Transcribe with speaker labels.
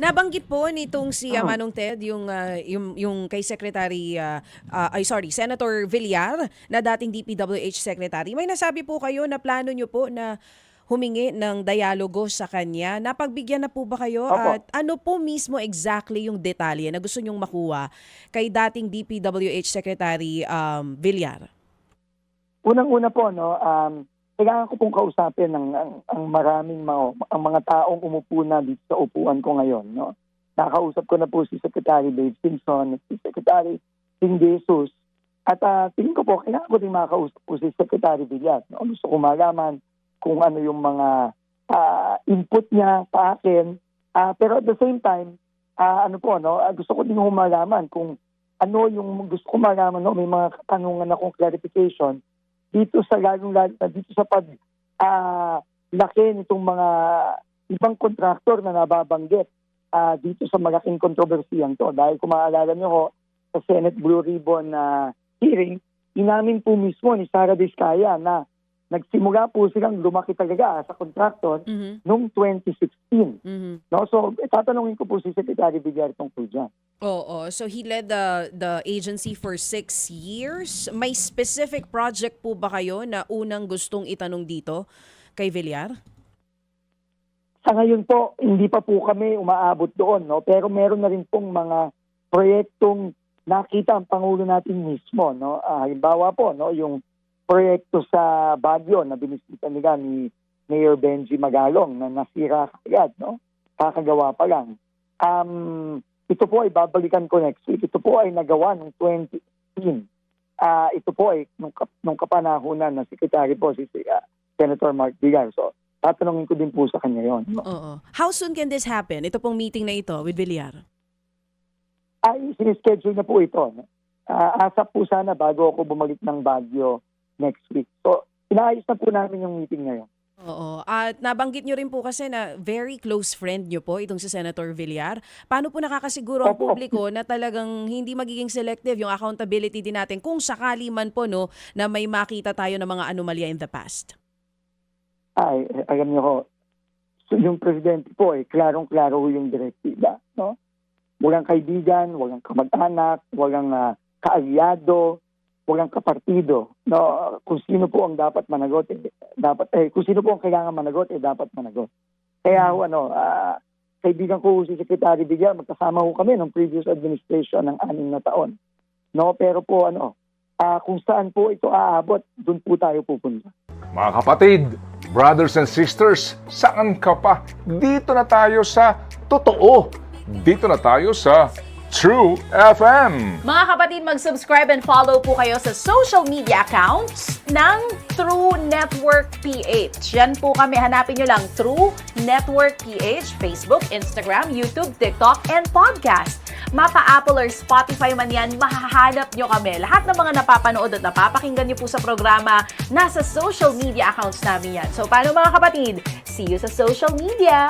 Speaker 1: Nabanggit po nitong si
Speaker 2: Oo.
Speaker 1: Manong Ted yung kay Secretary Senator Villar na dating DPWH Secretary. May nasabi po kayo na plano nyo po na humingi ng dialogo sa kanya. Napagbigyan na po ba kayo
Speaker 2: Opo.
Speaker 1: at ano po mismo exactly yung detalye na gusto nyong makuha kay dating DPWH Secretary Villar?
Speaker 2: Unang-una po, no, kailangan ko pong kausapin ang maraming ang mga taong umupo na dito sa upuan ko ngayon. No? Nakausap ko na po si Secretary Dave Simpson, si Secretary Sing Jesus, at tingin ko po, kailangan ko din makausap po si Secretary Villar. No? Gusto ko malaman kung ano yung mga input niya sa akin. Pero at the same time, gusto ko din malaman kung ano yung gusto ko malaman. No? May mga katanungan akong clarification dito sa dito sa laki nitong mga ibang kontraktor na nababanggit dito sa malaking kontrobersiyang to. Dahil kung maalala niyo ho, sa Senate Blue Ribbon hearing, inamin po mismo ni Sara Diskaya na nagsimula po silang lumaki talaga sa kontraktor noong 2016. No? So, tatanungin ko po si Secretary Villar tungkol dyan.
Speaker 1: Oo. So he led the agency for 6 years. May specific project po ba kayo na unang gustong itanong dito kay Villar?
Speaker 2: Sa ngayon po, hindi pa po kami umaabot doon. No? Pero meron na rin pong mga proyektong nakita ang Pangulo natin mismo. No? Halimbawa po, no, yung proyekto sa Baguio na binisita nila ni Mayor Benji Magalong na nasira agad. No? Kakagawa pa lang. Ito po ay babalikan ko next week. Ito po ay nagawa noong 2018. Ito po ay nung kapanahunan na secretary po si Senator Mark Villar. So, tatanungin ko din po sa kanya yon.
Speaker 1: Oo. How soon can this happen? Ito pong meeting na ito with Villar?
Speaker 2: Sinischedule na po ito. No? Asap po sana bago ako bumalik ng Baguio next week. So, inaayos na po namin yung meeting ngayon.
Speaker 1: Oo. At nabanggit nyo rin po kasi na very close friend nyo po itong si Senator Villar. Paano po nakakasiguro ang
Speaker 2: Opo.
Speaker 1: publiko na talagang hindi magiging selective yung accountability din natin kung sakali man po no, na may makita tayo ng mga anomalya in the past?
Speaker 2: Alam niyo ho, so yung presidente po klarong-klaro yung direktiba. No? Walang kaibigan, walang kamag-anak, walang kaalyado, walang kapartido. No, kung sino po ang dapat managot, kung sino po ang kailangan managot, dapat managot. Kaya kaibigan ko si Secretary Villar, magkasama ko kami ng previous administration ng 6 na taon. No, pero po kung saan po ito aabot, doon po tayo pupunta.
Speaker 3: Mga kapatid, brothers and sisters, saan ka pa? Dito na tayo sa totoo. Dito na tayo sa True FM.
Speaker 4: Mga kapatid, mag-subscribe and follow po kayo sa social media accounts ng True Network PH. Yan po kami, hanapin nyo lang True Network PH, Facebook, Instagram, YouTube, TikTok, and podcast. Mapa Apple or Spotify man yan, mahahanap nyo kami. Lahat ng mga napapanood at napapakinggan nyo po sa programa, nasa social media accounts namin yan. So, paano mga kapatid? See you sa social media!